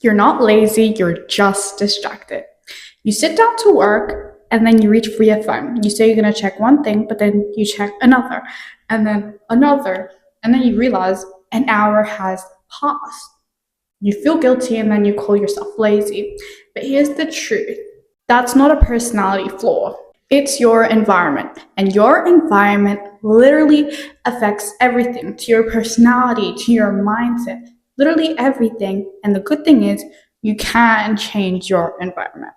You're not lazy, you're just distracted. You sit down to work and then you reach for your phone. You say you're going to check one thing, but then you check another, and then another, and then you realize an hour has passed. You feel guilty and then you call yourself lazy. But here's the truth, that's not a personality flaw. It's your environment, and your environment literally affects everything, to your personality, to your mindset, literally everything. And the good thing is you can change your environment.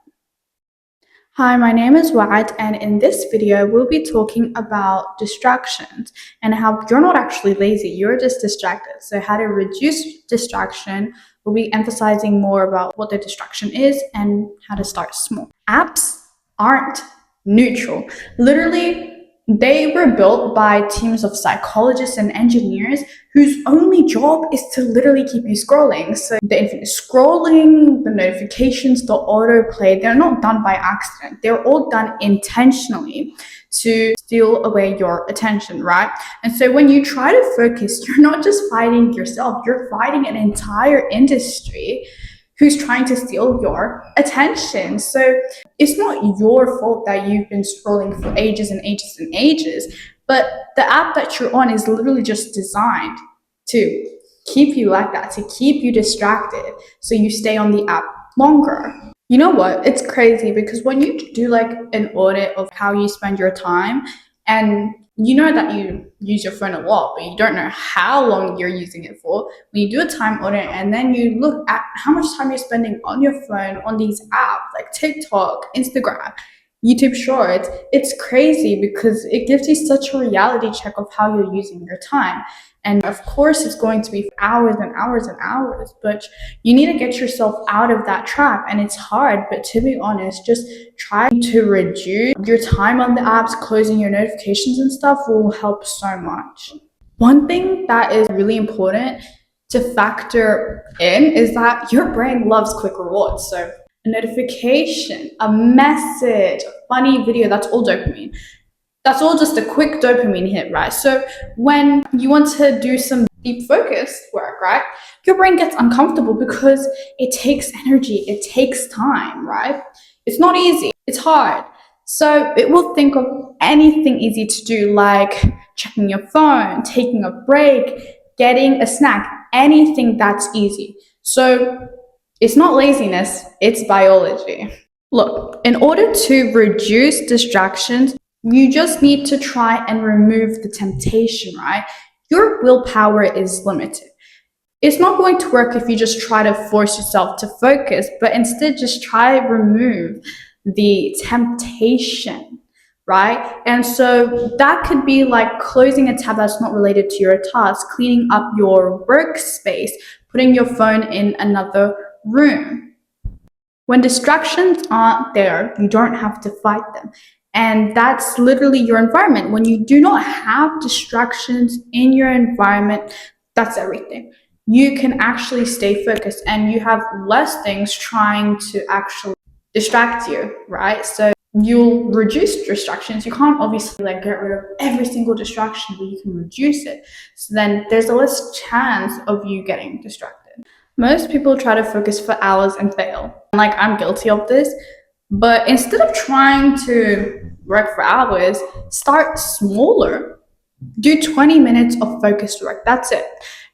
Hi, my name is Waad, and in this video, we'll be talking about distractions and how you're not actually lazy, you're just distracted. So how to reduce distraction, we'll be emphasizing more about what the distraction is and how to start small. Apps aren't neutral. Literally, they were built by teams of psychologists and engineers whose only job is to literally keep you scrolling. So the infinite scrolling, the notifications, the autoplay, they're not done by accident. They're all done intentionally to steal away your attention, right? And so when you try to focus, you're not just fighting yourself, you're fighting an entire industry who's trying to steal your attention. So it's not your fault that you've been scrolling for ages and ages and ages, but the app that you're on is literally just designed to keep you like that, to keep you distracted, so you stay on the app longer. You know what? It's crazy because when you do like an audit of how you spend your time, and you know that you use your phone a lot, but you don't know how long you're using it for. When you do a time audit and then you look at how much time you're spending on your phone, on these apps like TikTok, Instagram, YouTube Shorts, it's crazy because it gives you such a reality check of how you're using your time. And of course, it's going to be hours and hours and hours, but you need to get yourself out of that trap. And it's hard, but to be honest, just try to reduce your time on the apps, closing your notifications and stuff will help so much. One thing that is really important to factor in is that your brain loves quick rewards. So a notification, a message, a funny video, that's all dopamine. That's all just a quick dopamine hit, right? So when you want to do some deep focus work, right, your brain gets uncomfortable because it takes energy, it takes time, right? It's not easy, it's hard. So it will think of anything easy to do, like checking your phone, taking a break, getting a snack, anything that's easy. So it's not laziness, it's biology. Look, in order to reduce distractions, you just need to try and remove the temptation, right? Your willpower is limited. It's not going to work if you just try to force yourself to focus, but instead just try to remove the temptation, right? And so that could be like closing a tab that's not related to your task, cleaning up your workspace, putting your phone in another room. When distractions aren't there, you don't have to fight them. And that's literally your environment. When you do not have distractions in your environment, that's everything. You can actually stay focused and you have less things trying to actually distract you, right? So you'll reduce distractions. You can't obviously like get rid of every single distraction, but you can reduce it. So then there's a less chance of you getting distracted. Most people try to focus for hours and fail. Like, I'm guilty of this. But instead of trying to work for hours, start smaller. Do 20 minutes of focused work. That's it.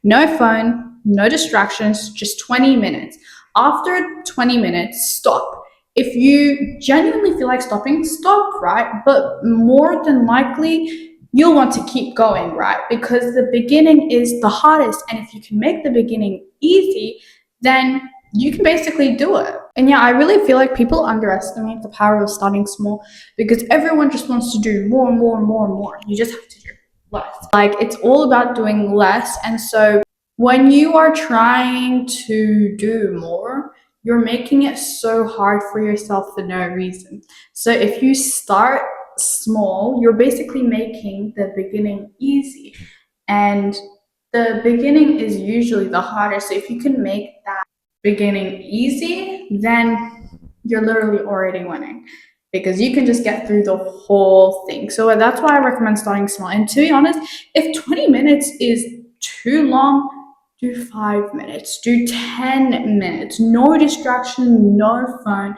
No phone, no distractions, just 20 minutes. After 20 minutes, stop. If you genuinely feel like stopping, stop, right? But more than likely, you'll want to keep going, right? Because the beginning is the hardest. And if you can make the beginning easy, then you can basically do it. And yeah, I really feel like people underestimate the power of starting small because everyone just wants to do more and more and more and more. You just have to do less. Like, it's all about doing less. And so when you are trying to do more, you're making it so hard for yourself for no reason. So if you start small, you're basically making the beginning easy. And the beginning is usually the hardest. So if you can make that beginning easy, then you're literally already winning because you can just get through the whole thing. So that's why I recommend starting small. And to be honest, if 20 minutes is too long, do 5 minutes, do 10 minutes, no distraction, no phone,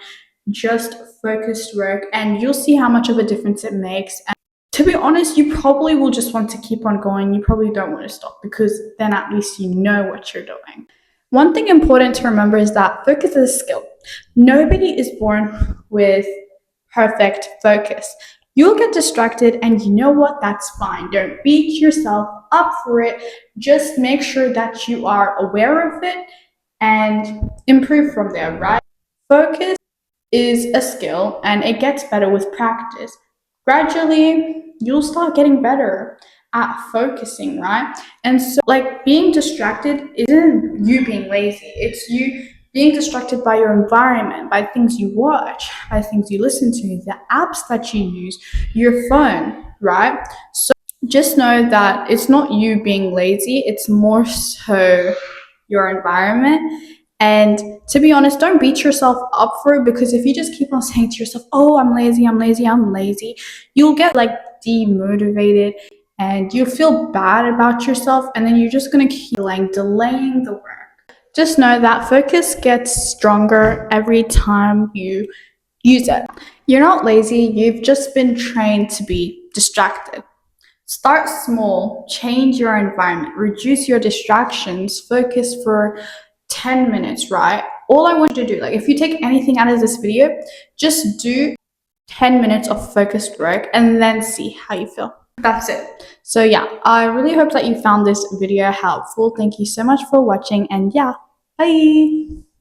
just focused work, and you'll see how much of a difference it makes. And to be honest, you probably will just want to keep on going. You probably don't want to stop because then at least you know what you're doing. One thing important to remember is that focus is a skill. Nobody is born with perfect focus. You'll get distracted, and you know what? That's fine. Don't beat yourself up for it. Just make sure that you are aware of it and improve from there, right? Focus is a skill and it gets better with practice. Gradually, you'll start getting better at focusing, right? And so, like, being distracted isn't you being lazy, it's you being distracted by your environment, by things you watch, by things you listen to, the apps that you use, your phone, right? So, just know that it's not you being lazy, it's more so your environment. And to be honest, don't beat yourself up for it, because if you just keep on saying to yourself, oh, I'm lazy, I'm lazy, I'm lazy, you'll get like demotivated and you feel bad about yourself, and then you're just going to keep delaying the work. Just know that focus gets stronger every time you use it. You're not lazy, you've just been trained to be distracted. Start small, change your environment, reduce your distractions, focus for 10 minutes, right? All I want you to do, like if you take anything out of this video, just do 10 minutes of focused work and then see how you feel. That's it. So yeah, I really hope that you found this video helpful. Thank you so much for watching, and yeah, bye.